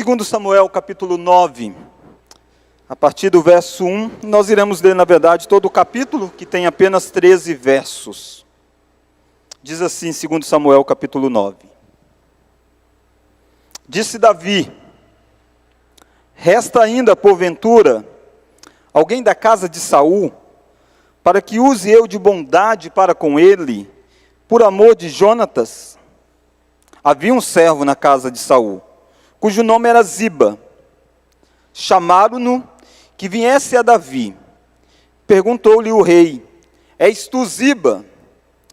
2 Samuel, capítulo 9, a partir do verso 1, nós iremos ler, na verdade, todo o capítulo, que tem apenas 13 versos. Diz assim, 2 Samuel, capítulo 9. Disse Davi: resta ainda, porventura, alguém da casa de Saul, para que use eu de bondade para com ele, por amor de Jonatas? Havia um servo na casa de Saul, cujo nome era Ziba. Chamaram-no que viesse a Davi. Perguntou-lhe o rei: és tu Ziba?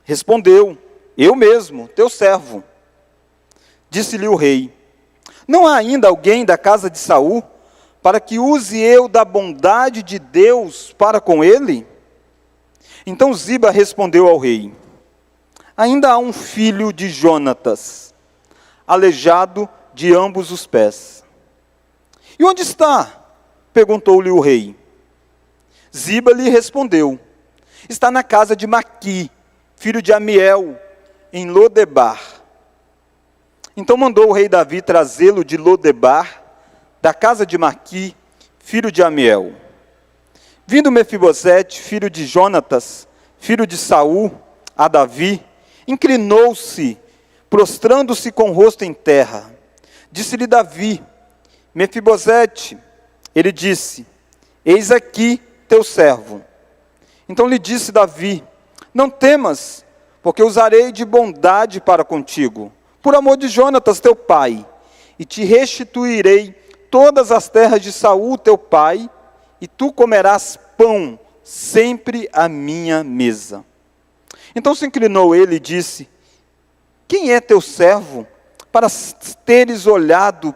Respondeu: eu mesmo, teu servo. Disse-lhe o rei: não há ainda alguém da casa de Saul, para que use eu da bondade de Deus para com ele? Então Ziba respondeu ao rei: ainda há um filho de Jonatas, aleijado de ambos os pés. E onde está? Perguntou-lhe o rei. Ziba lhe respondeu: está na casa de Maqui, filho de Amiel, em Lodebar. Então mandou o rei Davi trazê-lo de Lodebar, da casa de Maqui, filho de Amiel. Vindo Mefibosete, filho de Jonatas, filho de Saul, a Davi, inclinou-se, prostrando-se com o rosto em terra. Disse-lhe Davi: Mefibosete. Ele disse: eis aqui teu servo. Então lhe disse Davi: não temas, porque usarei de bondade para contigo, por amor de Jonatas teu pai, e te restituirei todas as terras de Saul teu pai, e tu comerás pão sempre à minha mesa. Então se inclinou ele e disse: quem é teu servo, para teres olhado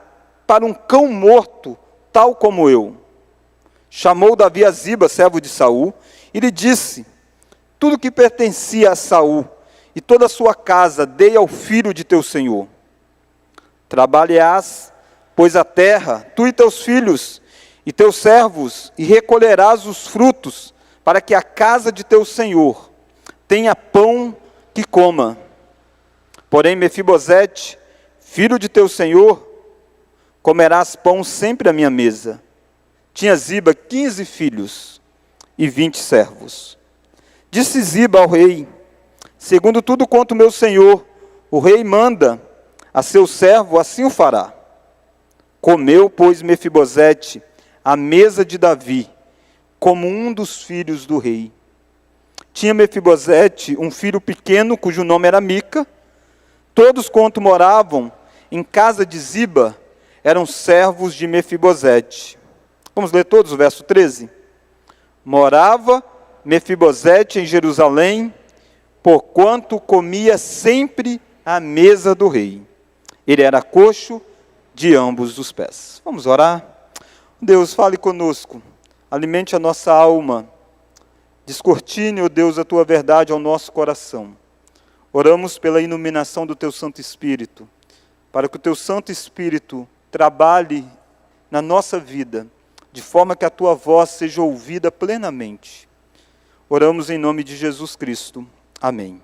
para um cão morto, tal como eu? Chamou Davi a Ziba, servo de Saul, e lhe disse: tudo que pertencia a Saul, e toda a sua casa, dei ao filho de teu senhor. Trabalharás, pois, a terra, tu e teus filhos, e teus servos, e recolherás os frutos, para que a casa de teu senhor tenha pão que coma. Porém, Mefibosete, filho de teu senhor, comerás pão sempre à minha mesa. Tinha Ziba 15 filhos e 20 servos. Disse Ziba ao rei: segundo tudo quanto meu senhor, o rei manda a seu servo, assim o fará. Comeu, pois, Mefibosete à mesa de Davi, como um dos filhos do rei. Tinha Mefibosete um filho pequeno, cujo nome era Mica. Todos quanto moravam em casa de Ziba eram servos de Mefibosete. Vamos ler todos o verso 13? Morava Mefibosete em Jerusalém, porquanto comia sempre à mesa do rei. Ele era coxo de ambos os pés. Vamos orar? Deus, fale conosco, alimente a nossa alma, descortine, ó Deus, a tua verdade ao nosso coração. Oramos pela iluminação do teu Santo Espírito, para que o teu Santo Espírito trabalhe na nossa vida, de forma que a tua voz seja ouvida plenamente. Oramos em nome de Jesus Cristo. Amém.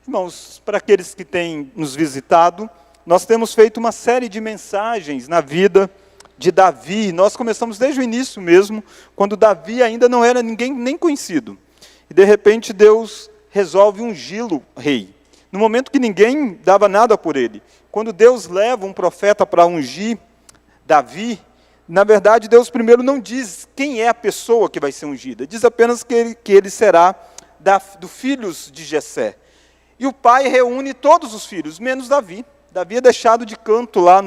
Irmãos, para aqueles que têm nos visitado, nós temos feito uma série de mensagens na vida de Davi. Nós começamos desde o início mesmo, quando Davi ainda não era ninguém nem conhecido. E de repente Deus resolve ungí-lo rei, no momento que ninguém dava nada por ele. Quando Deus leva um profeta para ungir Davi, na verdade Deus primeiro não diz quem é a pessoa que vai ser ungida, diz apenas que ele será dos filhos de Jessé. E o pai reúne todos os filhos, menos Davi. Davi é deixado de canto lá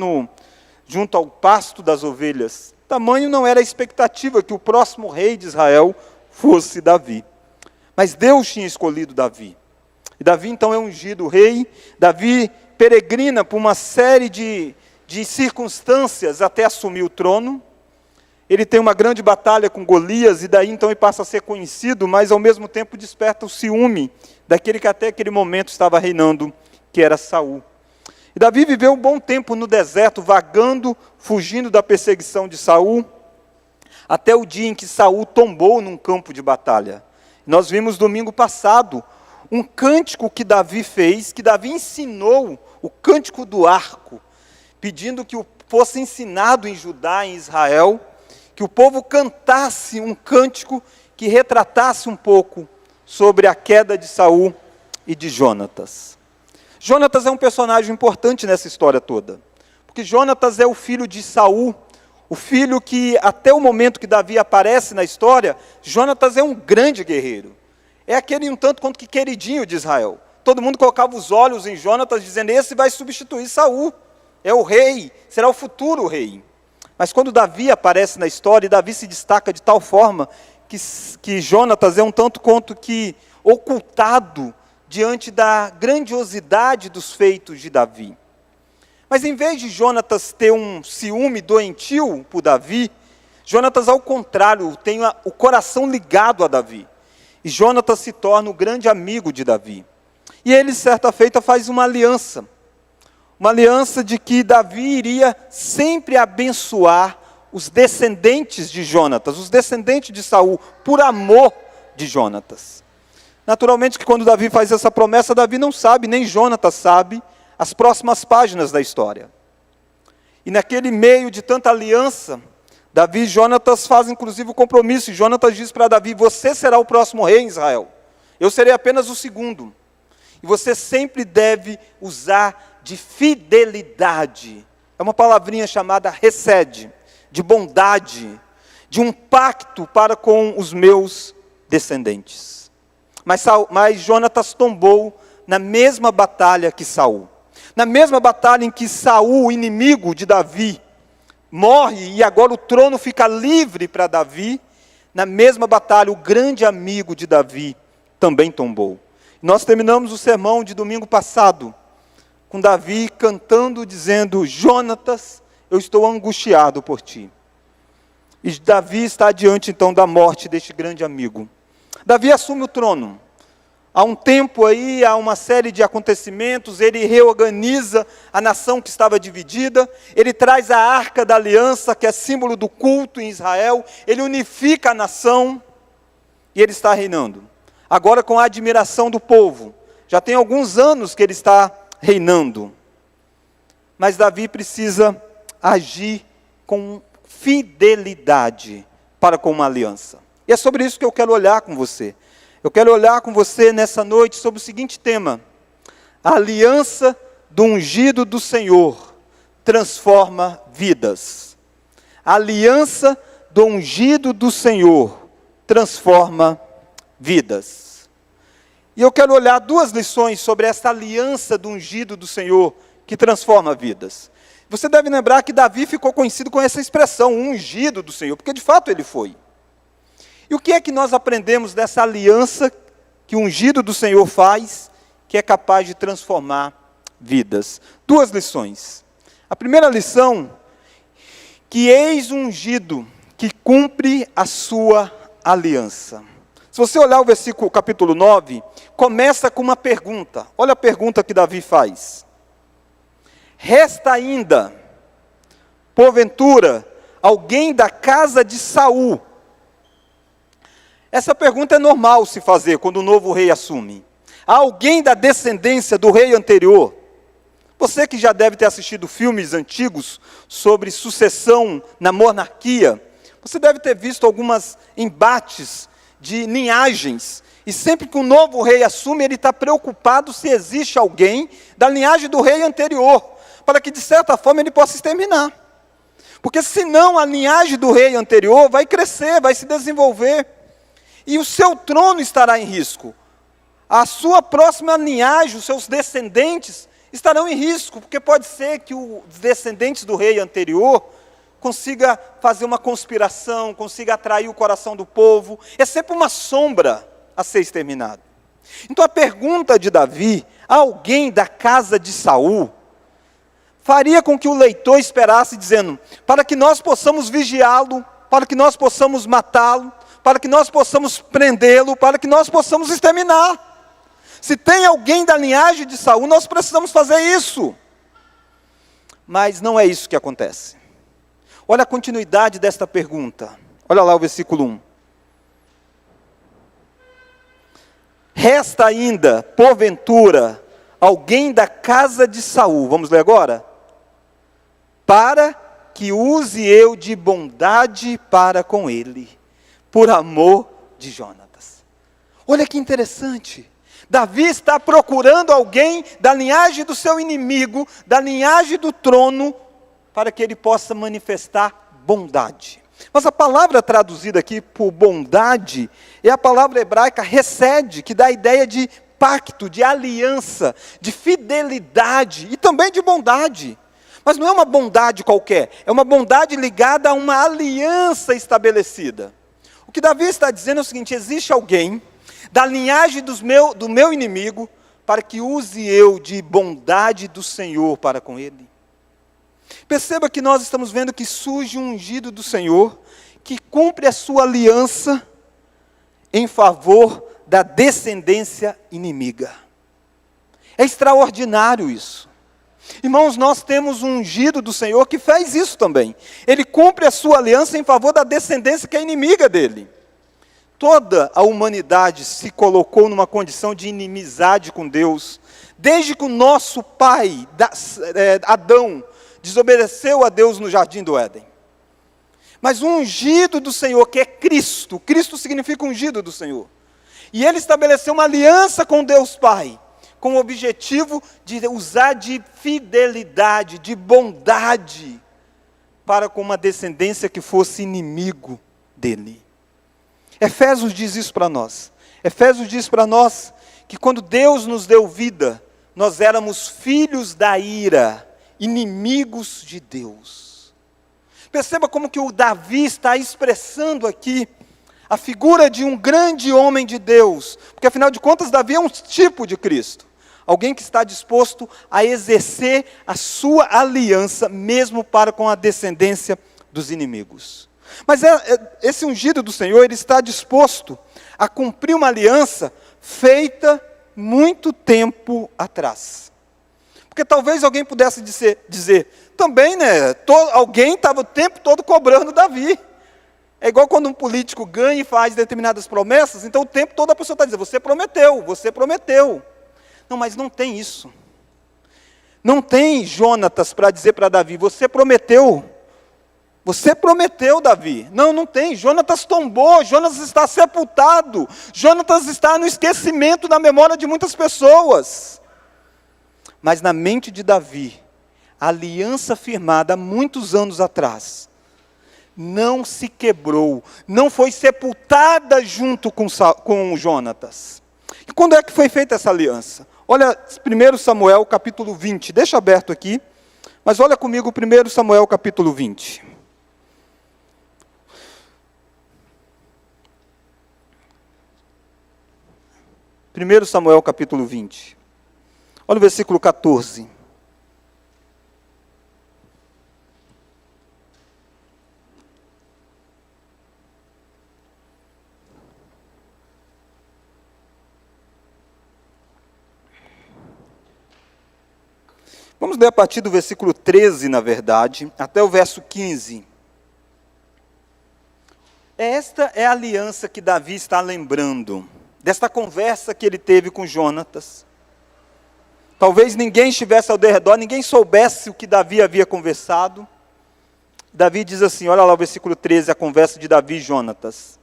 junto ao pasto das ovelhas. Tamanho não era a expectativa que o próximo rei de Israel fosse Davi. Mas Deus tinha escolhido Davi. E Davi então é ungido rei. Davi peregrina por uma série de circunstâncias até assumir o trono. Ele tem uma grande batalha com Golias, e daí então ele passa a ser conhecido, mas ao mesmo tempo desperta o ciúme daquele que até aquele momento estava reinando, que era Saul. E Davi viveu um bom tempo no deserto, vagando, fugindo da perseguição de Saul, até o dia em que Saul tombou num campo de batalha. Nós vimos domingo passado um cântico que Davi fez, que Davi ensinou, o cântico do arco, pedindo que fosse ensinado em Judá, em Israel, que o povo cantasse um cântico que retratasse um pouco sobre a queda de Saul e de Jonatas. Jonatas é um personagem importante nessa história toda, porque Jonatas é o filho de Saul, o filho que, até o momento que Davi aparece na história, Jonatas é um grande guerreiro. É aquele um tanto quanto que queridinho de Israel. Todo mundo colocava os olhos em Jonatas, dizendo, esse vai substituir Saul. É o rei, será o futuro rei. Mas quando Davi aparece na história, e Davi se destaca de tal forma que Jonatas é um tanto quanto que ocultado diante da grandiosidade dos feitos de Davi. Mas em vez de Jonatas ter um ciúme doentio por Davi, Jonatas, ao contrário, tem o coração ligado a Davi. E Jonatas se torna o grande amigo de Davi. E ele, certa feita, faz uma aliança de que Davi iria sempre abençoar os descendentes de Jonatas, os descendentes de Saul, por amor de Jonatas. Naturalmente que quando Davi faz essa promessa, Davi não sabe, nem Jonatas sabe, as próximas páginas da história. E naquele meio de tanta aliança, Davi e Jonatas fazem inclusive o compromisso, e Jonatas diz para Davi, você será o próximo rei em Israel, eu serei apenas o segundo. E você sempre deve usar de fidelidade. É uma palavrinha chamada hesed, de bondade, de um pacto para com os meus descendentes. Mas Jonatas tombou na mesma batalha que Saul. Na mesma batalha em que Saul, o inimigo de Davi, morre e agora o trono fica livre para Davi, na mesma batalha o grande amigo de Davi também tombou. Nós terminamos o sermão de domingo passado com Davi cantando, dizendo, Jonatas, eu estou angustiado por ti. E Davi está diante então da morte deste grande amigo. Davi assume o trono. Há um tempo aí, há uma série de acontecimentos, ele reorganiza a nação que estava dividida, ele traz a Arca da Aliança, que é símbolo do culto em Israel, ele unifica a nação e ele está reinando. Agora com a admiração do povo. Já tem alguns anos que ele está reinando. Mas Davi precisa agir com fidelidade para com uma aliança. E é sobre isso que eu quero olhar com você. Eu quero olhar com você nessa noite sobre o seguinte tema. A aliança do ungido do Senhor transforma vidas. A aliança do ungido do Senhor transforma vidas. E eu quero olhar duas lições sobre essa aliança do ungido do Senhor que transforma vidas. Você deve lembrar que Davi ficou conhecido com essa expressão, o ungido do Senhor, porque de fato ele foi. E o que é que nós aprendemos dessa aliança que o ungido do Senhor faz, que é capaz de transformar vidas? Duas lições. A primeira lição, que eis o ungido que cumpre a sua aliança. Se você olhar o versículo, capítulo 9, começa com uma pergunta. Olha a pergunta que Davi faz. Resta ainda, porventura, alguém da casa de Saul? Essa pergunta é normal se fazer quando o novo rei assume. Há alguém da descendência do rei anterior? Você que já deve ter assistido filmes antigos sobre sucessão na monarquia, você deve ter visto alguns embates de linhagens. E sempre que um novo rei assume, ele está preocupado se existe alguém da linhagem do rei anterior, para que de certa forma ele possa exterminar. Porque senão a linhagem do rei anterior vai crescer, vai se desenvolver. E o seu trono estará em risco. A sua próxima linhagem, os seus descendentes, estarão em risco, porque pode ser que os descendentes do rei anterior consiga fazer uma conspiração, consiga atrair o coração do povo. É sempre uma sombra a ser exterminado. Então a pergunta de Davi, alguém da casa de Saul, faria com que o leitor esperasse dizendo, para que nós possamos vigiá-lo, para que nós possamos matá-lo, para que nós possamos prendê-lo, para que nós possamos exterminar. Se tem alguém da linhagem de Saul, nós precisamos fazer isso. Mas não é isso que acontece. Olha a continuidade desta pergunta. Olha lá o versículo 1. Resta ainda, porventura, alguém da casa de Saul. Vamos ler agora? para que use eu de bondade para com ele, por amor de Jonatas. Olha que interessante. Davi está procurando alguém da linhagem do seu inimigo, da linhagem do trono, para que ele possa manifestar bondade. Mas a palavra traduzida aqui por bondade é a palavra hebraica hesed, que dá a ideia de pacto, de aliança, de fidelidade e também de bondade. Mas não é uma bondade qualquer, é uma bondade ligada a uma aliança estabelecida. O que Davi está dizendo é o seguinte: existe alguém da linhagem do meu inimigo, para que use eu de bondade do Senhor para com ele. Perceba que nós estamos vendo que surge um ungido do Senhor, que cumpre a sua aliança em favor da descendência inimiga. É extraordinário isso. Irmãos, nós temos um ungido do Senhor que fez isso também. Ele cumpre a sua aliança em favor da descendência que é inimiga dele. Toda a humanidade se colocou numa condição de inimizade com Deus, desde que o nosso pai, Adão, desobedeceu a Deus no jardim do Éden. Mas o ungido do Senhor, que é Cristo, Cristo significa ungido do Senhor, e ele estabeleceu uma aliança com Deus Pai, com o objetivo de usar de fidelidade, de bondade, para com uma descendência que fosse inimigo dele. Efésios diz isso para nós. Efésios diz para nós que quando Deus nos deu vida, nós éramos filhos da ira, inimigos de Deus. Perceba como que o Davi está expressando aqui a figura de um grande homem de Deus, porque afinal de contas Davi é um tipo de Cristo, alguém que está disposto a exercer a sua aliança, mesmo para com a descendência dos inimigos. Mas esse ungido do Senhor, ele está disposto a cumprir uma aliança feita muito tempo atrás. Porque talvez alguém pudesse dizer também, né, alguém estava o tempo todo cobrando Davi. É igual quando um político ganha e faz determinadas promessas, então o tempo todo a pessoa está dizendo, você prometeu, você prometeu. Não, mas não tem isso. Não tem Jonatas para dizer para Davi, você prometeu, Davi. Não, não tem. Jonatas tombou, Jonatas está sepultado, Jonatas está no esquecimento da memória de muitas pessoas. Mas na mente de Davi, a aliança firmada há muitos anos atrás, não se quebrou, não foi sepultada junto com Jonatas. E quando é que foi feita essa aliança? Olha 1 Samuel capítulo 20, deixa aberto aqui, mas olha comigo 1 Samuel capítulo 20. Primeiro Samuel capítulo 20. Olha o versículo 14. Vamos ler a partir do versículo 13, na verdade, até o verso 15. Esta é a aliança que Davi está lembrando, desta conversa que ele teve com Jonatas. Talvez ninguém estivesse ao redor, ninguém soubesse o que Davi havia conversado. Davi diz assim, olha lá o versículo 13, a conversa de Davi e Jonatas.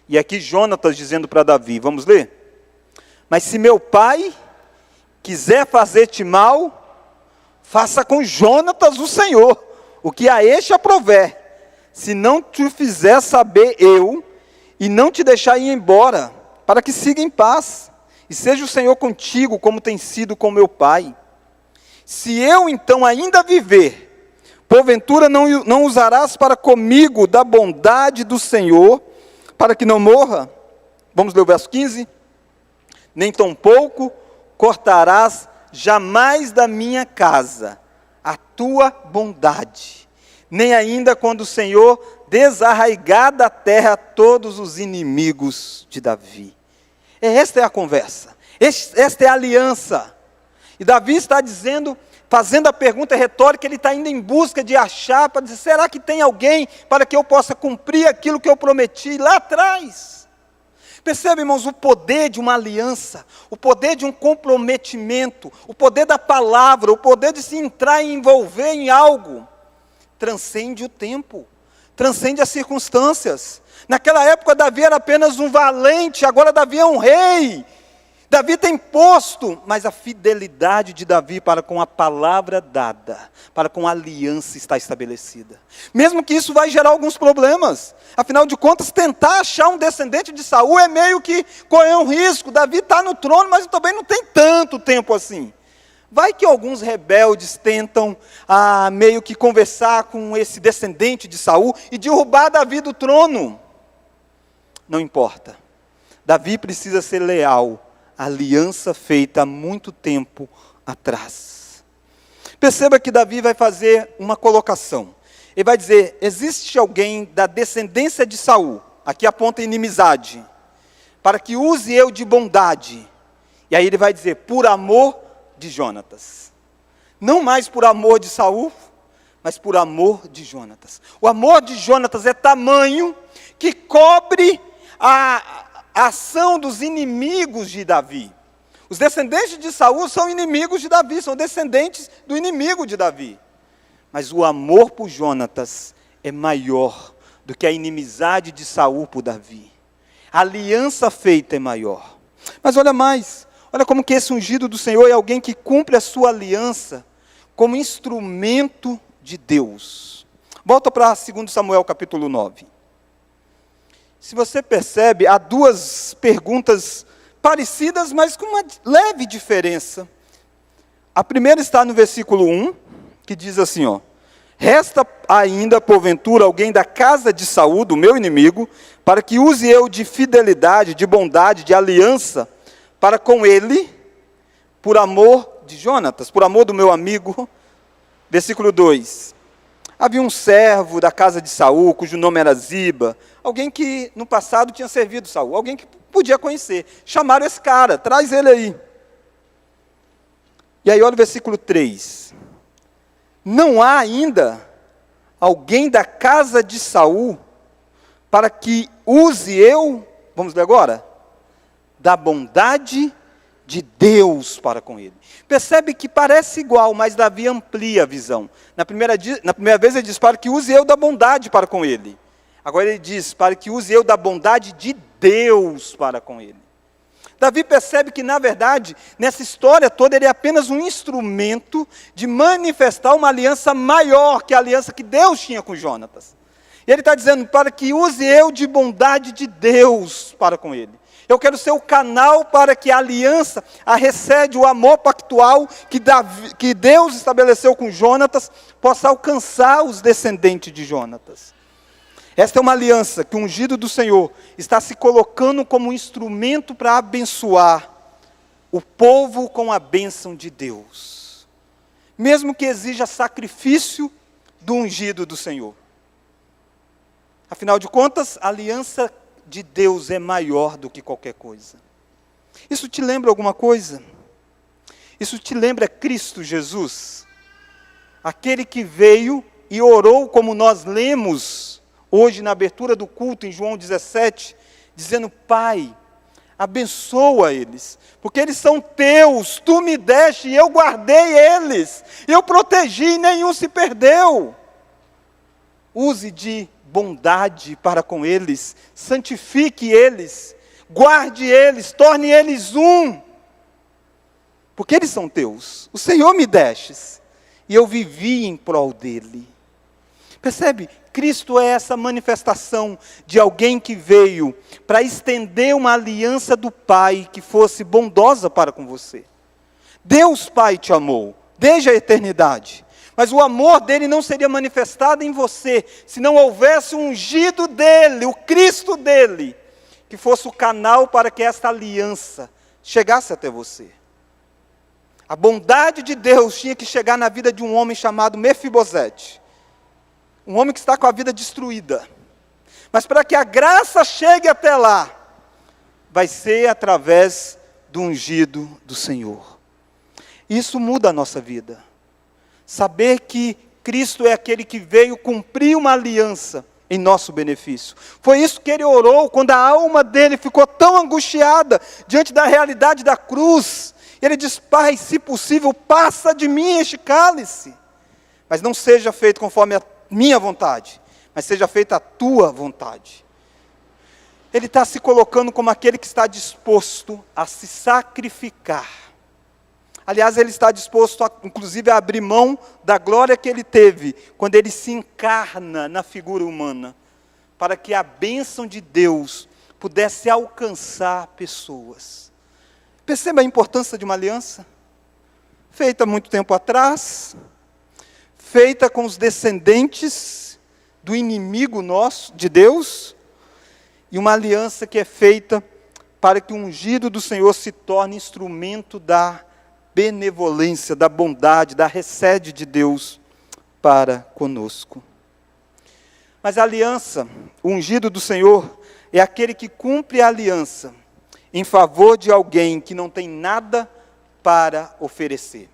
E aqui Jonatas dizendo para Davi, vamos ler? Mas se meu pai quiser fazer-te mal, faça com Jonatas o Senhor, o que a este aprover, se não te fizer saber eu, e não te deixar ir embora, para que siga em paz, e seja o Senhor contigo, como tem sido com meu pai. Se eu então ainda viver, porventura não usarás para comigo da bondade do Senhor, para que não morra? Vamos ler o verso 15? Nem tampouco cortarás jamais da minha casa a tua bondade, nem ainda quando o Senhor desarraigar da terra todos os inimigos de Davi. Esta é a conversa, esta é a aliança. E Davi está dizendo, fazendo a pergunta retórica, ele está indo em busca de achar, para dizer, será que tem alguém para que eu possa cumprir aquilo que eu prometi lá atrás? Percebe, irmãos, o poder de uma aliança, o poder de um comprometimento, o poder da palavra, o poder de se entrar e envolver em algo. transcende o tempo, transcende as circunstâncias. Naquela época Davi era apenas um valente, agora Davi é um rei. Davi tem posto, mas a fidelidade de Davi para com a palavra dada, para com a aliança está estabelecida. Mesmo que isso vai gerar alguns problemas. Afinal de contas, tentar achar um descendente de Saul é meio que correr um risco. Davi está no trono, mas também não tem tanto tempo assim. Vai que alguns rebeldes tentam meio que conversar com esse descendente de Saul e derrubar Davi do trono. Não importa. Davi precisa ser leal à aliança feita há muito tempo atrás. Perceba que Davi vai fazer uma colocação. Ele vai dizer, existe alguém da descendência de Saul, aqui aponta inimizade, para que use eu de bondade. E aí ele vai dizer, por amor de Jonatas. Não mais por amor de Saul, mas por amor de Jonatas. O amor de Jonatas é tamanho que cobre a ação dos inimigos de Davi. Os descendentes de Saul são inimigos de Davi, são descendentes do inimigo de Davi. Mas o amor por Jonatas é maior do que a inimizade de Saul por Davi. A aliança feita é maior. Mas olha mais, olha como que esse ungido do Senhor é alguém que cumpre a sua aliança como instrumento de Deus. Volta para 2 Samuel capítulo 9. Se você percebe, há duas perguntas parecidas, mas com uma leve diferença. A primeira está no versículo 1, que diz assim, resta ainda, porventura, alguém da casa de Saul, do meu inimigo, para que use eu de fidelidade, de bondade, de aliança, para com ele, por amor de Jonatas, por amor do meu amigo. Versículo 2. Havia um servo da casa de Saul, cujo nome era Ziba, alguém que no passado tinha servido Saul, alguém que podia conhecer. Chamaram esse cara, traz ele aí. E aí olha o versículo 3. Não há ainda alguém da casa de Saul para que use eu, vamos ler agora, da bondade de Deus para com ele. Percebe que parece igual, mas Davi amplia a visão. Na primeira vez ele diz, para que use eu da bondade para com ele. Agora ele diz, para que use eu da bondade de Deus para com ele. Davi percebe que, na verdade, nessa história toda, ele é apenas um instrumento de manifestar uma aliança maior que a aliança que Deus tinha com Jonatas. E ele está dizendo, para que use eu de bondade de Deus para com ele. Eu quero ser o canal para que a aliança, a recede, o amor pactual que Deus estabeleceu com Jonatas, possa alcançar os descendentes de Jonatas. Esta é uma aliança que o ungido do Senhor está se colocando como um instrumento para abençoar o povo com a bênção de Deus. Mesmo que exija sacrifício do ungido do Senhor. Afinal de contas, a aliança de Deus é maior do que qualquer coisa. Isso te lembra alguma coisa? Isso te lembra Cristo Jesus? Aquele que veio e orou como nós lemos hoje na abertura do culto em João 17, dizendo, Pai, abençoa eles, porque eles são teus, tu me deste e eu guardei eles, eu protegi e nenhum se perdeu. Use de bondade para com eles, santifique eles, guarde eles, torne eles um, porque eles são teus, o Senhor me destes, e eu vivi em prol dele. Percebe? Cristo é essa manifestação de alguém que veio para estender uma aliança do Pai que fosse bondosa para com você. Deus Pai te amou, desde a eternidade. Mas o amor dele não seria manifestado em você, se não houvesse um ungido dele, o Cristo dele, que fosse o canal para que esta aliança chegasse até você. A bondade de Deus tinha que chegar na vida de um homem chamado Mefibosete. Um homem que está com a vida destruída. Mas para que a graça chegue até lá, vai ser através do ungido do Senhor. Isso muda a nossa vida. Saber que Cristo é aquele que veio cumprir uma aliança em nosso benefício. Foi isso que ele orou quando a alma dele ficou tão angustiada diante da realidade da cruz. Ele diz, Pai, se possível, passa de mim este cálice. Mas não seja feito conforme a minha vontade, mas seja feita a tua vontade. Ele está se colocando como aquele que está disposto a se sacrificar. Aliás, ele está disposto, inclusive, a abrir mão da glória que ele teve, quando ele se encarna na figura humana, para que a bênção de Deus pudesse alcançar pessoas. Perceba a importância de uma aliança, feita muito tempo atrás, feita com os descendentes do inimigo nosso, de Deus, e uma aliança que é feita para que o ungido do Senhor se torne instrumento da benevolência, da bondade, da recede de Deus para conosco. Mas a aliança, o ungido do Senhor, é aquele que cumpre a aliança em favor de alguém que não tem nada para oferecer.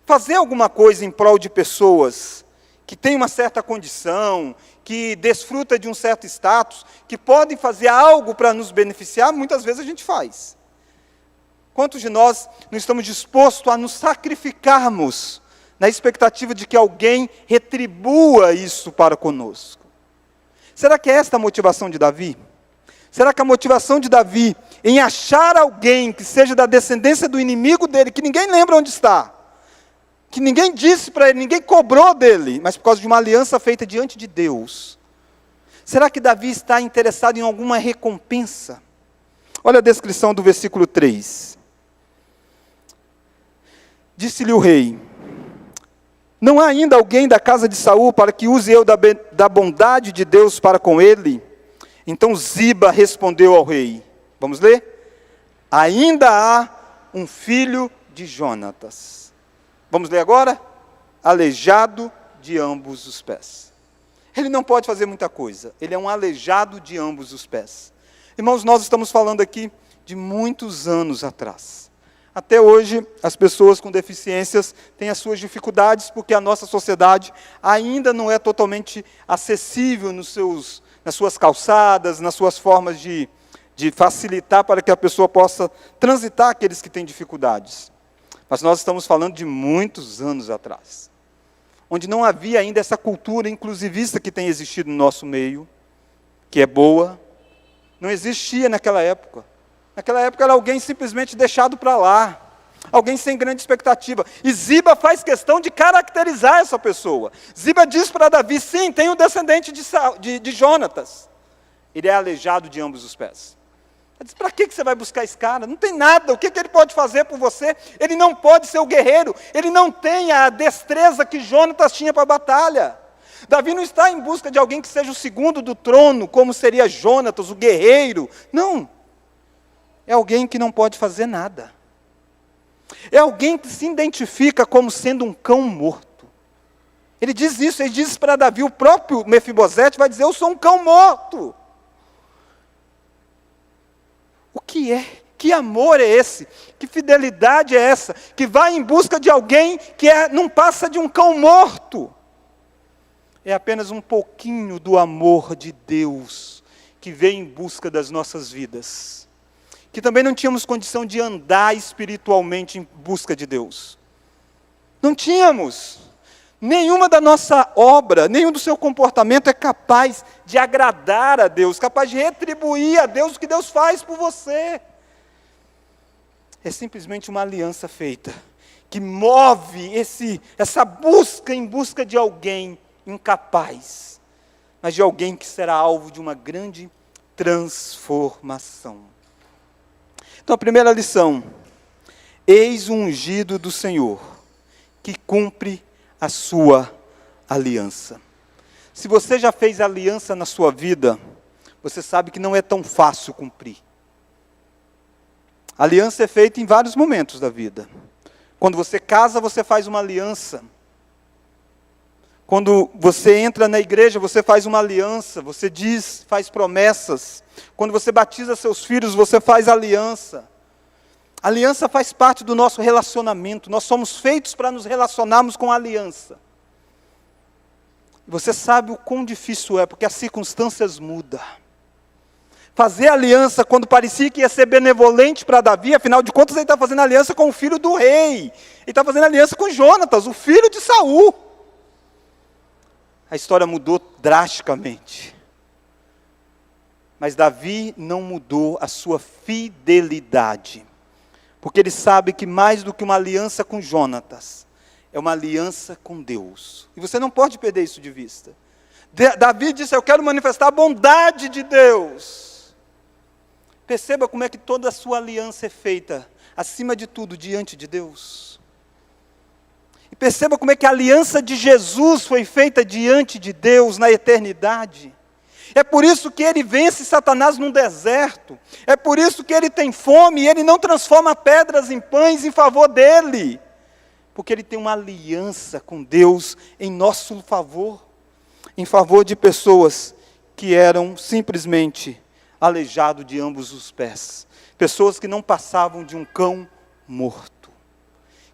Fazer alguma coisa em prol de pessoas que têm uma certa condição, que desfruta de um certo status, que podem fazer algo para nos beneficiar, muitas vezes a gente faz. Quantos de nós não estamos dispostos a nos sacrificarmos na expectativa de que alguém retribua isso para conosco? Será que é esta a motivação de Davi? Será que a motivação de Davi em achar alguém que seja da descendência do inimigo dele, que ninguém lembra onde está, que ninguém disse para ele, ninguém cobrou dele, mas por causa de uma aliança feita diante de Deus? Será que Davi está interessado em alguma recompensa? Olha a descrição do versículo 3. Disse-lhe o rei: não há ainda alguém da casa de Saul para que use eu da bondade de Deus para com ele? Então Ziba respondeu ao rei. Vamos ler? Ainda há um filho de Jonatas. Vamos ler agora? Aleijado de ambos os pés. Ele não pode fazer muita coisa. Ele é um aleijado de ambos os pés. Irmãos, nós estamos falando aqui de muitos anos atrás. Até hoje, as pessoas com deficiências têm as suas dificuldades, porque a nossa sociedade ainda não é totalmente acessível nas suas calçadas, nas suas formas de facilitar para que a pessoa possa transitar aqueles que têm dificuldades. Mas nós estamos falando de muitos anos atrás, onde não havia ainda essa cultura inclusivista que tem existido no nosso meio, que é boa. Não existia naquela época. Naquela época era alguém simplesmente deixado para lá, alguém sem grande expectativa. E Ziba faz questão de caracterizar essa pessoa. Ziba diz para Davi: sim, tem um descendente de Jonatas. Ele é aleijado de ambos os pés. Ele diz: para que você vai buscar esse cara? Não tem nada, o que ele pode fazer por você? Ele não pode ser o guerreiro, ele não tem a destreza que Jonatas tinha para a batalha. Davi não está em busca de alguém que seja o segundo do trono, como seria Jonatas, o guerreiro. Não. É alguém que não pode fazer nada. É alguém que se identifica como sendo um cão morto. Ele diz isso, ele diz para Davi, o próprio Mefibosete vai dizer: eu sou um cão morto. O que é? Que amor é esse? Que fidelidade é essa? Que vai em busca de alguém que não passa de um cão morto. É apenas um pouquinho do amor de Deus que vem em busca das nossas vidas. Que também não tínhamos condição de andar espiritualmente em busca de Deus. Não tínhamos. Nenhuma da nossa obra, nenhum do seu comportamento é capaz de agradar a Deus, capaz de retribuir a Deus o que Deus faz por você. É simplesmente uma aliança feita, que move essa busca em busca de alguém incapaz, mas de alguém que será alvo de uma grande transformação. Então, a primeira lição: eis o ungido do Senhor, que cumpre a sua aliança. Se você já fez aliança na sua vida, você sabe que não é tão fácil cumprir. A aliança é feita em vários momentos da vida. Quando você casa, você faz uma aliança. Quando você entra na igreja, você faz uma aliança, você faz promessas. Quando você batiza seus filhos, você faz aliança. A aliança faz parte do nosso relacionamento. Nós somos feitos para nos relacionarmos com a aliança. Você sabe o quão difícil é, porque as circunstâncias mudam. Fazer aliança quando parecia que ia ser benevolente para Davi, afinal de contas ele está fazendo aliança com o filho do rei. Ele está fazendo aliança com Jonatas, o filho de Saul. a história mudou drasticamente. Mas Davi não mudou a sua fidelidade, porque ele sabe que mais do que uma aliança com Jonatas, é uma aliança com Deus. E você não pode perder isso de vista. Davi disse: eu quero manifestar a bondade de Deus. Perceba como é que toda a sua aliança é feita, acima de tudo, diante de Deus. E perceba como é que a aliança de Jesus foi feita diante de Deus na eternidade. É por isso que ele vence Satanás num deserto. É por isso que ele tem fome e ele não transforma pedras em pães em favor dele. Porque ele tem uma aliança com Deus em nosso favor. Em favor de pessoas que eram simplesmente aleijado de ambos os pés. Pessoas que não passavam de um cão morto.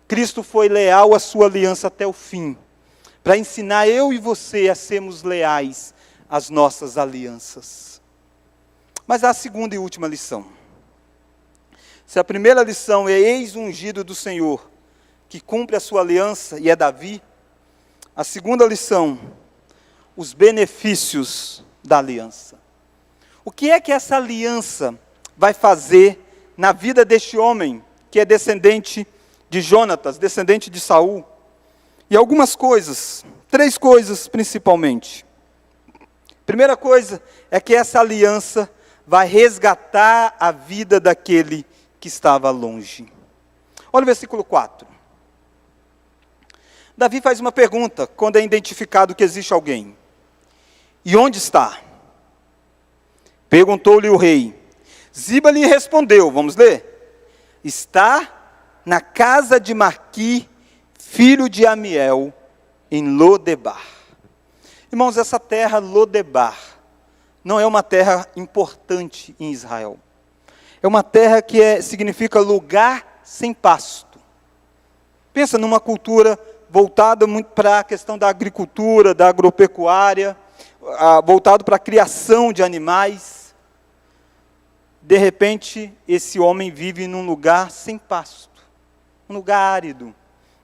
Cristo foi leal à sua aliança até o fim, para ensinar eu e você a sermos leais às nossas alianças. Mas há a segunda e última lição. Se a primeira lição é eis o ungido do Senhor, que cumpre a sua aliança, e é Davi, a segunda lição, os benefícios da aliança. O que é que essa aliança vai fazer na vida deste homem, que é descendente de Jonatas, descendente de Saul? E algumas coisas, 3 coisas principalmente. Primeira coisa é que essa aliança vai resgatar a vida daquele que estava longe. Olha o versículo 4. Davi faz uma pergunta quando é identificado que existe alguém. E onde está? Perguntou-lhe o rei. Ziba lhe respondeu, vamos ler? Está na casa de Marqui, filho de Amiel, em Lodebar. Irmãos, essa terra Lodebar não é uma terra importante em Israel. É uma terra que significa lugar sem pasto. Pensa numa cultura voltada muito para a questão da agricultura, da agropecuária, voltado para a criação de animais. De repente, esse homem vive num lugar sem pasto, um lugar árido,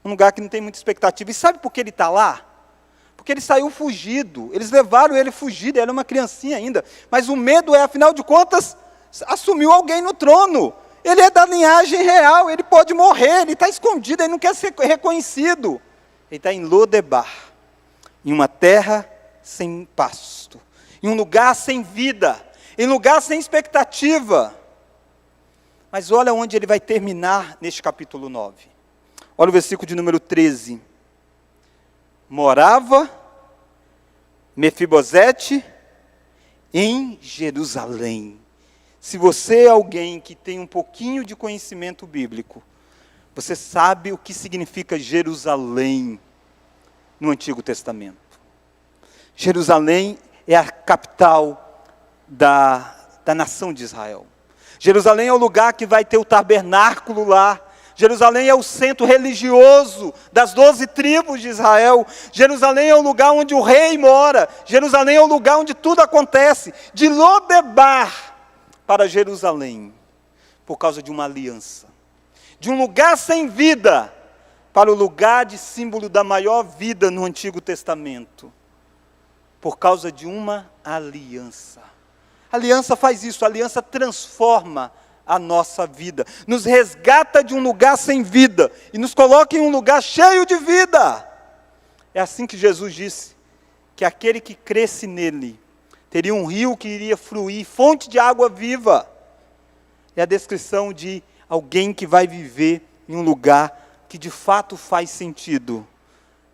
um lugar que não tem muita expectativa. E sabe por que ele está lá? Porque ele saiu fugido, eles levaram ele fugido, ele era uma criancinha ainda. Mas o medo é, afinal de contas, assumiu alguém no trono. Ele é da linhagem real, ele pode morrer, ele está escondido, ele não quer ser reconhecido. Ele está em Lodebar, em uma terra sem pasto, em um lugar sem vida, em um lugar sem expectativa. Mas olha onde ele vai terminar neste capítulo 9. Olha o versículo de número 13. Morava Mefibosete em Jerusalém. Se você é alguém que tem um pouquinho de conhecimento bíblico, você sabe o que significa Jerusalém no Antigo Testamento. Jerusalém é a capital da nação de Israel. Jerusalém é o lugar que vai ter o tabernáculo lá. Jerusalém é o centro religioso das 12 tribos de Israel. Jerusalém é o lugar onde o rei mora. Jerusalém é o lugar onde tudo acontece. De Lodebar para Jerusalém, por causa de uma aliança. De um lugar sem vida, para o lugar de símbolo da maior vida no Antigo Testamento. Por causa de uma aliança. A aliança faz isso, a aliança transforma a nossa vida, nos resgata de um lugar sem vida e nos coloca em um lugar cheio de vida. É assim que Jesus disse, que aquele que cresce nele, teria um rio que iria fluir, fonte de água viva. É a descrição de alguém que vai viver em um lugar que de fato faz sentido,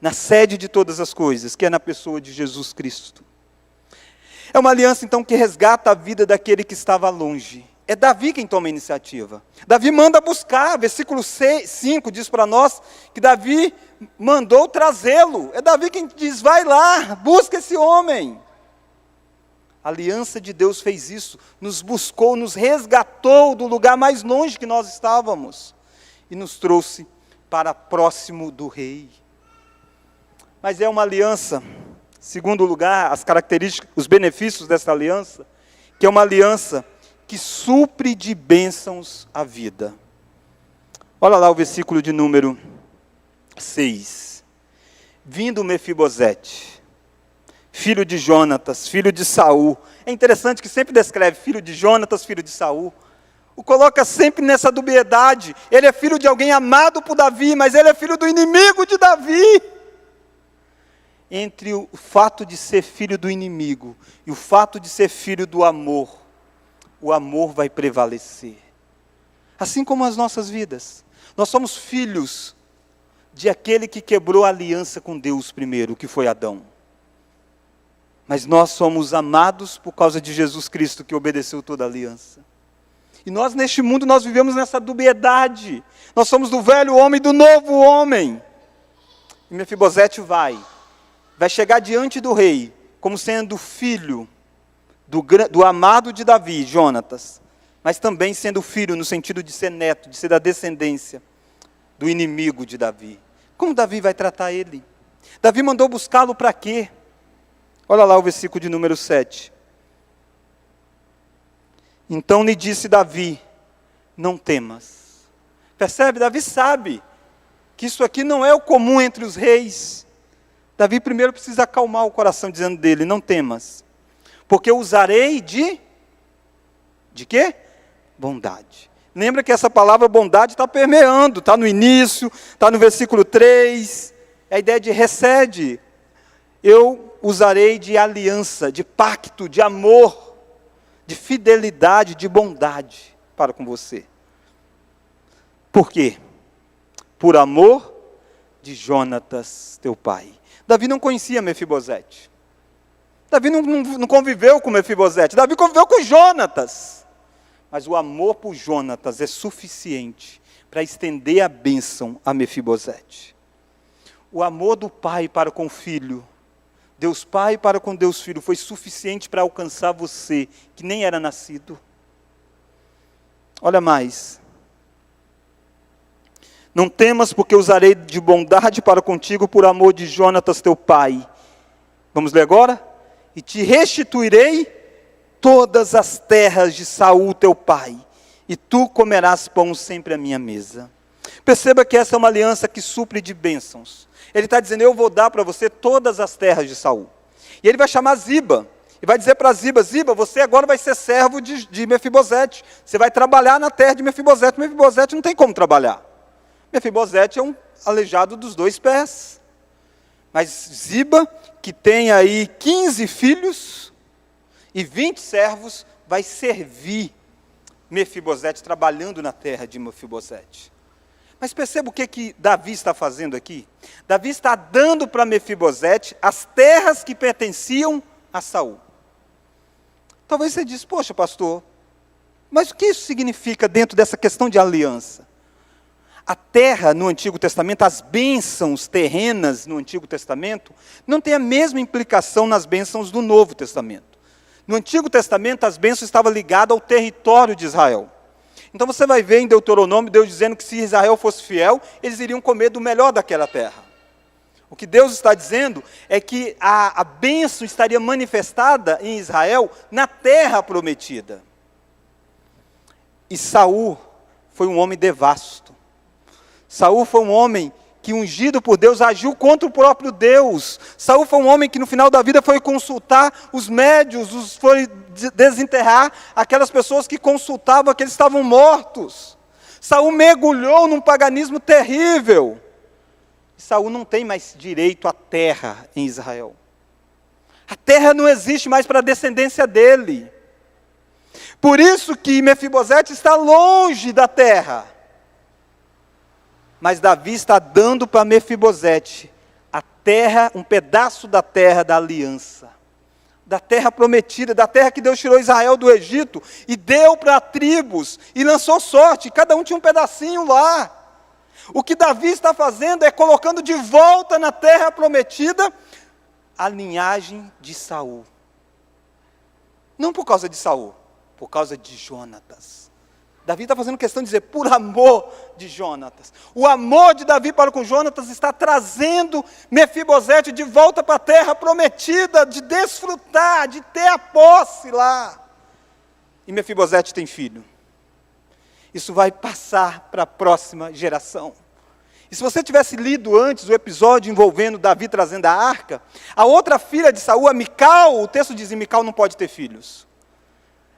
na sede de todas as coisas, que é na pessoa de Jesus Cristo. É uma aliança então que resgata a vida daquele que estava longe. É Davi quem toma a iniciativa. Davi manda buscar, versículo 5 diz para nós que Davi mandou trazê-lo. É Davi quem diz, vai lá, busca esse homem. A aliança de Deus fez isso, nos buscou, nos resgatou do lugar mais longe que nós estávamos e nos trouxe para próximo do rei. Mas é uma aliança, segundo lugar, as características, os benefícios dessa aliança, que é uma aliança que supre de bênçãos a vida. Olha lá o versículo de número 6. Vindo Mefibosete, filho de Jonatas, filho de Saul. É interessante que sempre descreve filho de Jonatas, filho de Saul. O coloca sempre nessa dubiedade. Ele é filho de alguém amado por Davi, mas ele é filho do inimigo de Davi. Entre o fato de ser filho do inimigo e o fato de ser filho do amor, o amor vai prevalecer. Assim como as nossas vidas. Nós somos filhos de aquele que quebrou a aliança com Deus primeiro, que foi Adão. Mas nós somos amados por causa de Jesus Cristo, que obedeceu toda a aliança. E nós neste mundo, nós vivemos nessa dubiedade. Nós somos do velho homem e do novo homem. E Mefibosete vai chegar diante do rei, como sendo filho do amado de Davi, Jonatas, mas também sendo filho no sentido de ser neto, de ser da descendência do inimigo de Davi. Como Davi vai tratar ele? Davi mandou buscá-lo para quê? Olha lá o versículo de número 7. Então lhe disse Davi, não temas. Percebe? Davi sabe que isso aqui não é o comum entre os reis. Davi primeiro precisa acalmar o coração, dizendo dele, não temas, porque eu usarei de quê? Bondade. Lembra que essa palavra bondade está permeando, está no início, está no versículo 3, é a ideia de recede. Eu usarei de aliança, de pacto, de amor, de fidelidade, de bondade para com você. Por quê? Por amor de Jonatas, teu pai. Davi não conhecia Mefibosete. Davi não conviveu com Mefibosete. Davi conviveu com Jonatas. Mas o amor por Jonatas é suficiente para estender a bênção a Mefibosete. O amor do pai para com o filho, Deus Pai para com Deus Filho, foi suficiente para alcançar você, que nem era nascido. Olha mais. Não temas, porque usarei de bondade para contigo por amor de Jonatas teu pai. Vamos ler agora? E te restituirei todas as terras de Saul teu pai, e tu comerás pão sempre à minha mesa. Perceba que essa é uma aliança que supre de bênçãos. Ele está dizendo, eu vou dar para você todas as terras de Saul. E ele vai chamar Ziba, e vai dizer para Ziba, Ziba, você agora vai ser servo de Mefibosete. Você vai trabalhar na terra de Mefibosete. Mefibosete não tem como trabalhar. Mefibosete é um aleijado dos 2 pés. Mas Ziba, que tem aí 15 filhos e 20 servos, vai servir Mefibosete, trabalhando na terra de Mefibosete. Mas perceba o que Davi está fazendo aqui. Davi está dando para Mefibosete as terras que pertenciam a Saul. Talvez você diz, poxa pastor, mas o que isso significa dentro dessa questão de aliança? A terra no Antigo Testamento, as bênçãos terrenas no Antigo Testamento, não tem a mesma implicação nas bênçãos do Novo Testamento. No Antigo Testamento, as bênçãos estavam ligadas ao território de Israel. Então você vai ver em Deuteronômio, Deus dizendo que se Israel fosse fiel, eles iriam comer do melhor daquela terra. O que Deus está dizendo é que a bênção estaria manifestada em Israel na terra prometida. E Saul foi um homem devasto. Saul foi um homem que, ungido por Deus, agiu contra o próprio Deus. Saul foi um homem que no final da vida foi consultar os médios, foi desenterrar aquelas pessoas que consultavam que eles estavam mortos. Saul mergulhou num paganismo terrível. E Saul não tem mais direito à terra em Israel. A terra não existe mais para a descendência dele. Por isso que Mefibosete está longe da terra. Mas Davi está dando para Mefibosete a terra, um pedaço da terra da aliança, da terra prometida, da terra que Deus tirou Israel do Egito e deu para tribos e lançou sorte, cada um tinha um pedacinho lá. O que Davi está fazendo é colocando de volta na terra prometida a linhagem de Saul. Não por causa de Saul, por causa de Jonatas. Davi está fazendo questão de dizer, por amor de Jonatas. O amor de Davi para com Jonatas está trazendo Mefibosete de volta para a terra prometida, de desfrutar, de ter a posse lá. E Mefibosete tem filho. Isso vai passar para a próxima geração. E se você tivesse lido antes o episódio envolvendo Davi trazendo a arca, a outra filha de Saul, a Mical, o texto diz que Mical não pode ter filhos.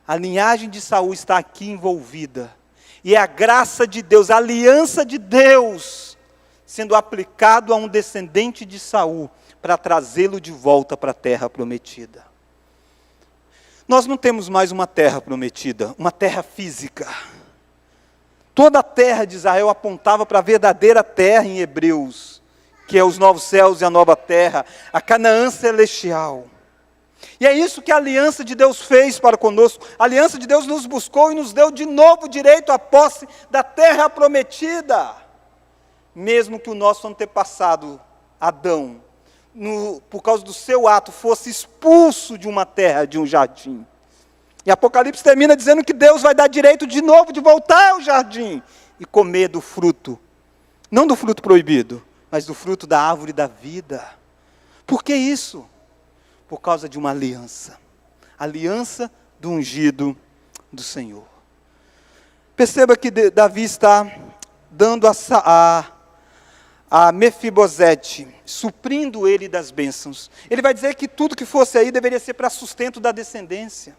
A linhagem de Saul está aqui envolvida. E é a graça de Deus, a aliança de Deus, sendo aplicado a um descendente de Saul, para trazê-lo de volta para a terra prometida. Nós não temos mais uma terra prometida, uma terra física. Toda a terra de Israel apontava para a verdadeira terra em Hebreus, que é os novos céus e a nova terra, a Canaã celestial. E é isso que a aliança de Deus fez para conosco. A aliança de Deus nos buscou e nos deu de novo direito à posse da terra prometida. Mesmo que o nosso antepassado, Adão, por causa do seu ato, fosse expulso de uma terra, de um jardim. E Apocalipse termina dizendo que Deus vai dar direito de novo de voltar ao jardim e comer do fruto. Não do fruto proibido, mas do fruto da árvore da vida. Por que isso? Por causa de uma aliança. Aliança do ungido do Senhor. Perceba que Davi está dando a Mefibosete, suprindo ele das bênçãos. Ele vai dizer que tudo que fosse aí deveria ser para sustento da descendência.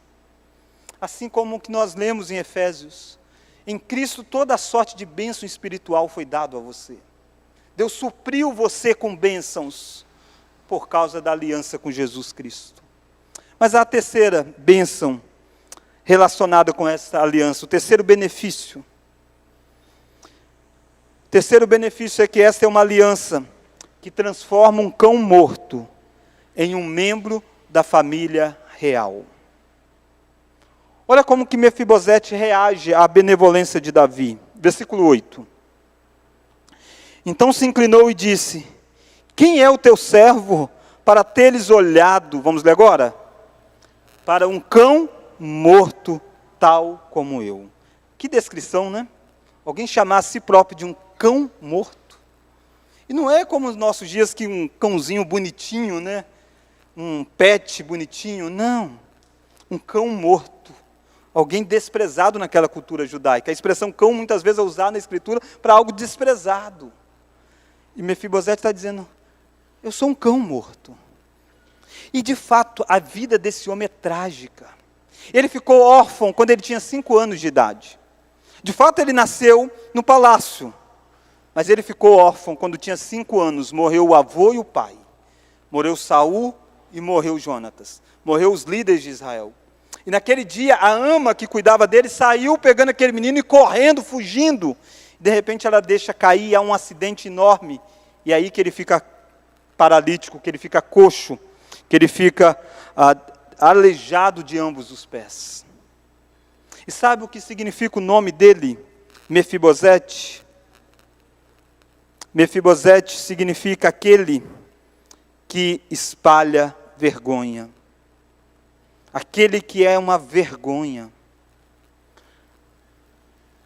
Assim como o que nós lemos em Efésios. Em Cristo toda a sorte de bênção espiritual foi dado a você. Deus supriu você com bênçãos por causa da aliança com Jesus Cristo. Mas há a terceira bênção relacionada com essa aliança, o terceiro benefício. O terceiro benefício é que esta é uma aliança que transforma um cão morto em um membro da família real. Olha como que Mefibosete reage à benevolência de Davi. Versículo 8. Então se inclinou e disse: quem é o teu servo para teres olhado, vamos ler agora? Para um cão morto tal como eu. Que descrição, né? Alguém chamar a si próprio de um cão morto. E não é como nos nossos dias que um cãozinho bonitinho, né? Um pet bonitinho, não. Um cão morto. Alguém desprezado naquela cultura judaica. A expressão cão muitas vezes é usada na Escritura para algo desprezado. E Mefibosete está dizendo, eu sou um cão morto. E de fato, a vida desse homem é trágica. Ele ficou órfão quando ele tinha 5 anos de idade. De fato, ele nasceu no palácio. Mas ele ficou órfão quando tinha 5 anos. Morreu o avô e o pai. Morreu Saul e morreu Jonatas. Morreu os líderes de Israel. E naquele dia, a ama que cuidava dele saiu pegando aquele menino e correndo, fugindo. De repente ela deixa cair, há um acidente enorme. E aí que ele fica paralítico, que ele fica coxo, que ele fica aleijado de ambos os pés. E sabe o que significa o nome dele? Mefibosete. Mefibosete significa aquele que espalha vergonha. Aquele que é uma vergonha.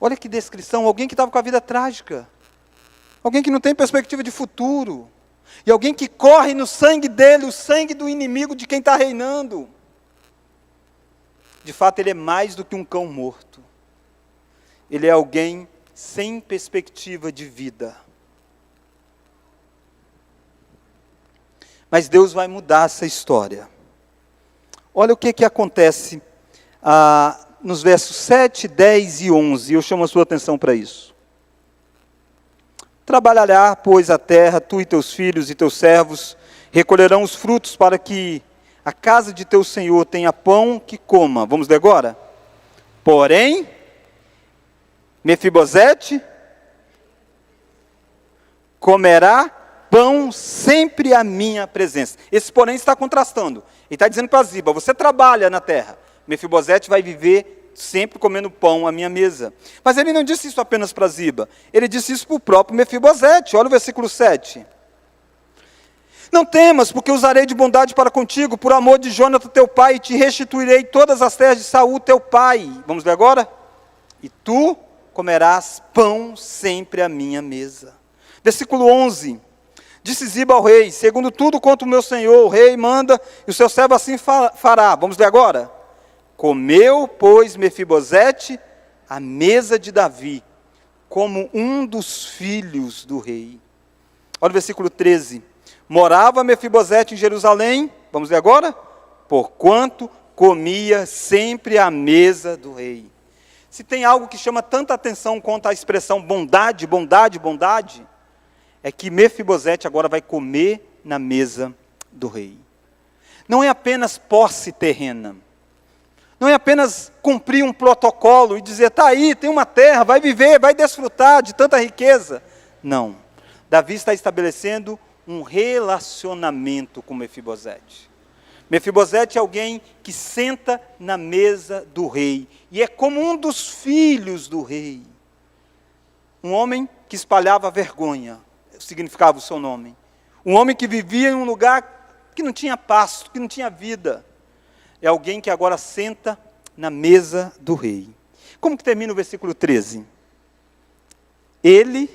Olha que descrição, alguém que estava com a vida trágica. Alguém que não tem perspectiva de futuro. E alguém que corre no sangue dele, o sangue do inimigo de quem está reinando. De fato, ele é mais do que um cão morto. Ele é alguém sem perspectiva de vida. Mas Deus vai mudar essa história. Olha o que acontece nos versos 7, 10 e 11. Eu chamo a sua atenção para isso. Trabalhará, pois, a terra, tu e teus filhos e teus servos, recolherão os frutos para que a casa de teu Senhor tenha pão que coma. Vamos ler agora? Porém, Mefibosete comerá pão sempre à minha presença. Esse porém está contrastando. Ele está dizendo para Ziba, você trabalha na terra. Mefibosete vai viver sempre comendo pão à minha mesa. Mas ele não disse isso apenas para Ziba. Ele disse isso para o próprio Mefibosete. Olha o versículo 7. Não temas, porque usarei de bondade para contigo, por amor de Jonatã teu pai, e te restituirei todas as terras de Saul teu pai. Vamos ler agora? E tu comerás pão sempre à minha mesa. Versículo 11. Disse Ziba ao rei, segundo tudo quanto o meu senhor, o rei, manda, e o seu servo assim fará. Vamos ler agora? Comeu, pois, Mefibosete à mesa de Davi, como um dos filhos do rei. Olha o versículo 13. Morava Mefibosete em Jerusalém, vamos ver agora? Porquanto comia sempre à mesa do rei. Se tem algo que chama tanta atenção quanto a expressão bondade, bondade, bondade, é que Mefibosete agora vai comer na mesa do rei. Não é apenas posse terrena. Não é apenas cumprir um protocolo e dizer, está aí, tem uma terra, vai viver, vai desfrutar de tanta riqueza. Não. Davi está estabelecendo um relacionamento com Mefibosete. Mefibosete é alguém que senta na mesa do rei. E é como um dos filhos do rei. Um homem que espalhava vergonha, significava o seu nome. Um homem que vivia em um lugar que não tinha pasto, que não tinha vida. É alguém que agora senta na mesa do rei. Como que termina o versículo 13? Ele,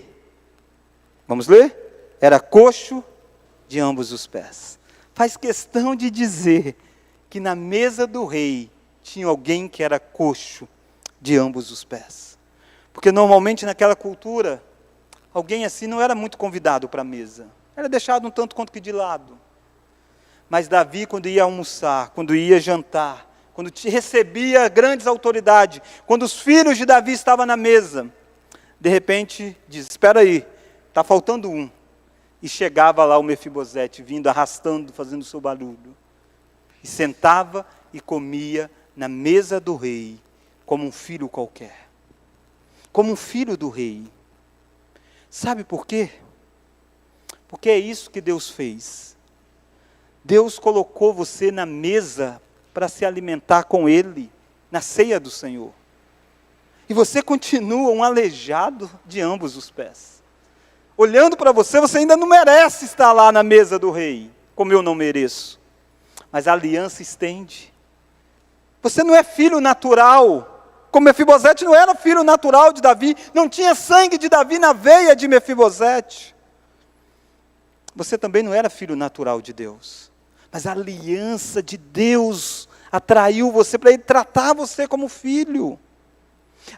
vamos ler? Era coxo de ambos os pés. Faz questão de dizer que na mesa do rei tinha alguém que era coxo de ambos os pés. Porque normalmente naquela cultura, alguém assim não era muito convidado para a mesa. Era deixado um tanto quanto que de lado. Mas Davi, quando ia almoçar, quando ia jantar, quando recebia grandes autoridades, quando os filhos de Davi estavam na mesa, de repente diz, espera aí, está faltando um. E chegava lá o Mefibosete, vindo, arrastando, fazendo o seu barulho. E sentava e comia na mesa do rei, como um filho qualquer. Como um filho do rei. Sabe por quê? Porque é isso que Deus fez. Deus colocou você na mesa para se alimentar com Ele, na ceia do Senhor. E você continua um aleijado de ambos os pés. Olhando para você, você ainda não merece estar lá na mesa do rei, como eu não mereço. Mas a aliança estende. Você não é filho natural, como Mefibosete não era filho natural de Davi, não tinha sangue de Davi na veia de Mefibosete. Você também não era filho natural de Deus. Mas a aliança de Deus atraiu você para Ele tratar você como filho.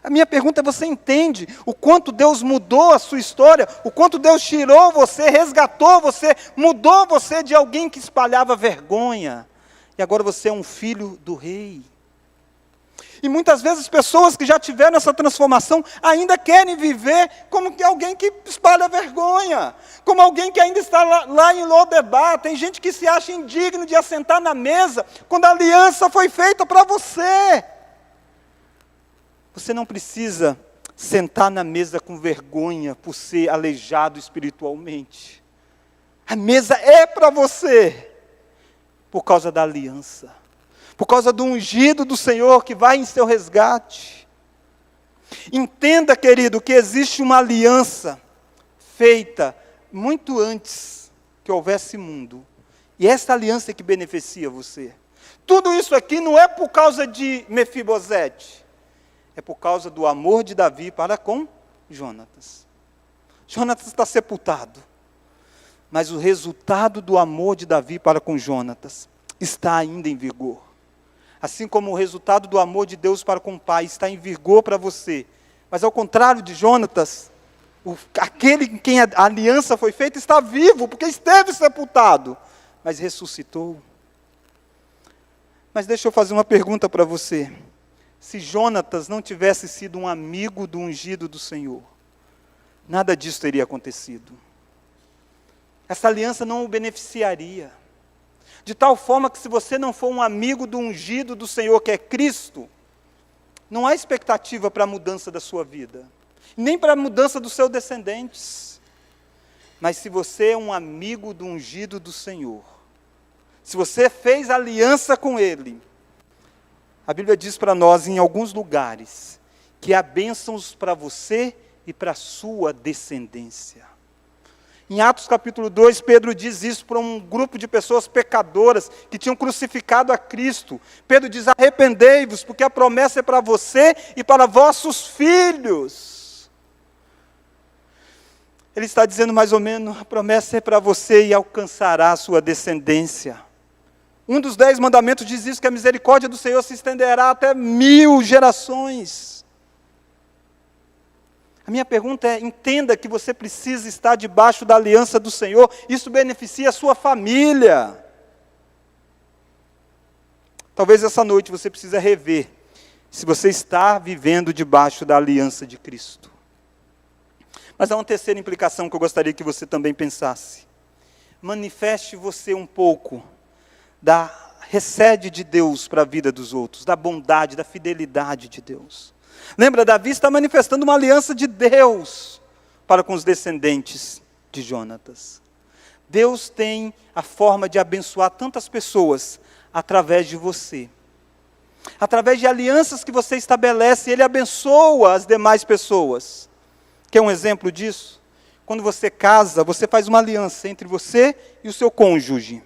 A minha pergunta é, você entende o quanto Deus mudou a sua história? O quanto Deus tirou você, resgatou você, mudou você de alguém que espalhava vergonha. E agora você é um filho do rei. E muitas vezes pessoas que já tiveram essa transformação ainda querem viver como que alguém que espalha vergonha, como alguém que ainda está lá em Lodebar. Tem gente que se acha indigno de assentar na mesa quando a aliança foi feita para você. Você não precisa sentar na mesa com vergonha por ser aleijado espiritualmente. A mesa é para você por causa da aliança. Por causa do ungido do Senhor que vai em seu resgate. Entenda, querido, que existe uma aliança feita muito antes que houvesse mundo. E essa aliança é que beneficia você. Tudo isso aqui não é por causa de Mefibosete. É por causa do amor de Davi para com Jonatas. Jonatas está sepultado. Mas o resultado do amor de Davi para com Jonatas está ainda em vigor. Assim como o resultado do amor de Deus para com o Pai está em vigor para você. Mas ao contrário de Jonatas, aquele em quem a aliança foi feita está vivo, porque esteve sepultado, mas ressuscitou. Mas deixa eu fazer uma pergunta para você. Se Jonatas não tivesse sido um amigo do ungido do Senhor, nada disso teria acontecido. Essa aliança não o beneficiaria. De tal forma que se você não for um amigo do ungido do Senhor, que é Cristo, não há expectativa para a mudança da sua vida, nem para a mudança dos seus descendentes. Mas se você é um amigo do ungido do Senhor, se você fez aliança com Ele, a Bíblia diz para nós em alguns lugares, que há bênçãos para você e para a sua descendência. Em Atos capítulo 2, Pedro diz isso para um grupo de pessoas pecadoras que tinham crucificado a Cristo. Pedro diz, arrependei-vos, porque a promessa é para você e para vossos filhos. Ele está dizendo mais ou menos, a promessa é para você e alcançará a sua descendência. Um dos 10 mandamentos diz isso, que a misericórdia do Senhor se estenderá até 1000 gerações. A minha pergunta é: entenda que você precisa estar debaixo da aliança do Senhor, isso beneficia a sua família. Talvez essa noite você precise rever se você está vivendo debaixo da aliança de Cristo. Mas há uma terceira implicação que eu gostaria que você também pensasse. Manifeste você um pouco da recede de Deus para a vida dos outros, da bondade, da fidelidade de Deus. Lembra, Davi está manifestando uma aliança de Deus para com os descendentes de Jonatas. Deus tem a forma de abençoar tantas pessoas através de você. Através de alianças que você estabelece, Ele abençoa as demais pessoas. Quer um exemplo disso? Quando você casa, você faz uma aliança entre você e o seu cônjuge.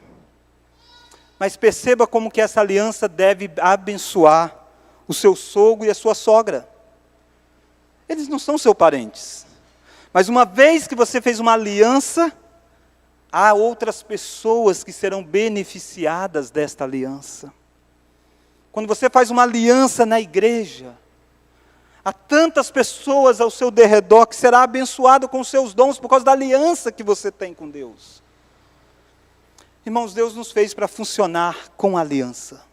Mas perceba como que essa aliança deve abençoar o seu sogro e a sua sogra. Eles não são seus parentes. Mas uma vez que você fez uma aliança, há outras pessoas que serão beneficiadas desta aliança. Quando você faz uma aliança na igreja, há tantas pessoas ao seu derredor que será abençoado com os seus dons por causa da aliança que você tem com Deus. Irmãos, Deus nos fez para funcionar com aliança.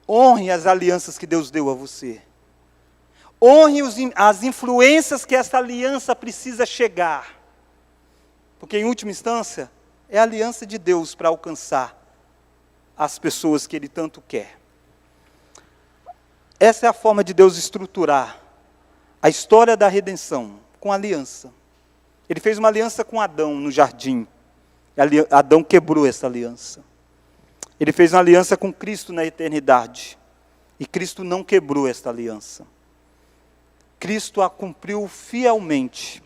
Honre as alianças que Deus deu a você. Honre as influências que essa aliança precisa chegar. Porque, em última instância, é a aliança de Deus para alcançar as pessoas que Ele tanto quer. Essa é a forma de Deus estruturar a história da redenção, com aliança. Ele fez uma aliança com Adão no jardim. Adão quebrou essa aliança. Ele fez uma aliança com Cristo na eternidade. E Cristo não quebrou esta aliança. Cristo a cumpriu fielmente,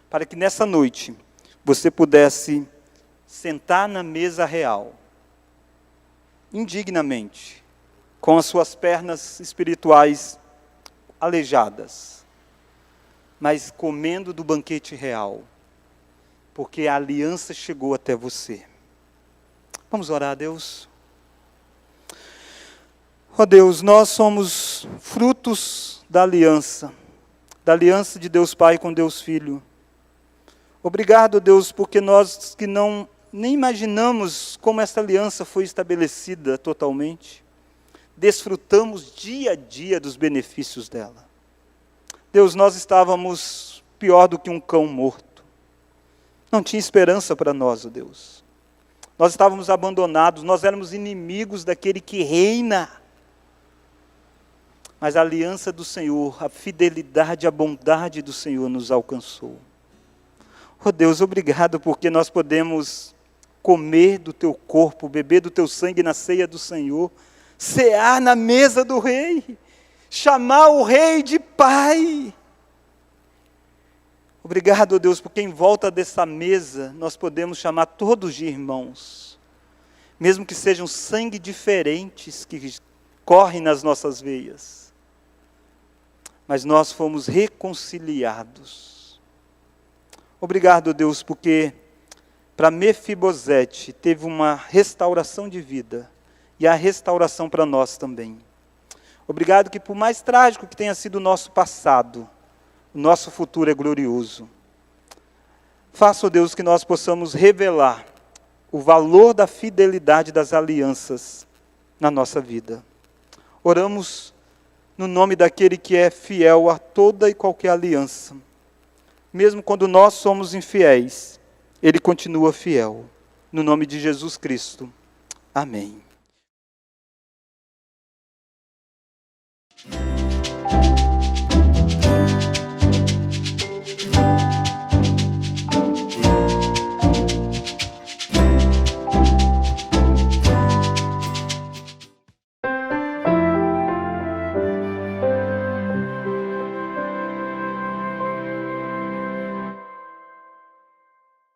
para que nessa noite você pudesse sentar na mesa real, indignamente, com as suas pernas espirituais aleijadas, mas comendo do banquete real, porque a aliança chegou até você. Vamos orar a Deus? Ó Deus, nós somos frutos da aliança de Deus Pai com Deus Filho. Obrigado, Deus, porque nós que nem imaginamos como essa aliança foi estabelecida totalmente, desfrutamos dia a dia dos benefícios dela. Deus, nós estávamos pior do que um cão morto. Não tinha esperança para nós, ó Deus. Nós estávamos abandonados, nós éramos inimigos daquele que reina. Mas a aliança do Senhor, a fidelidade, a bondade do Senhor nos alcançou. Oh Deus, obrigado porque nós podemos comer do Teu corpo, beber do Teu sangue na ceia do Senhor, cear na mesa do Rei, chamar o Rei de Pai. Obrigado, oh Deus, porque em volta dessa mesa nós podemos chamar todos de irmãos, mesmo que sejam sangue diferentes que correm nas nossas veias. Mas nós fomos reconciliados. Obrigado, Deus, porque para Mefibosete teve uma restauração de vida, e a restauração para nós também. Obrigado que por mais trágico que tenha sido o nosso passado, o nosso futuro é glorioso. Faça, ó Deus, que nós possamos revelar o valor da fidelidade das alianças na nossa vida. Oramos no nome daquele que é fiel a toda e qualquer aliança. Mesmo quando nós somos infiéis, Ele continua fiel. No nome de Jesus Cristo. Amém.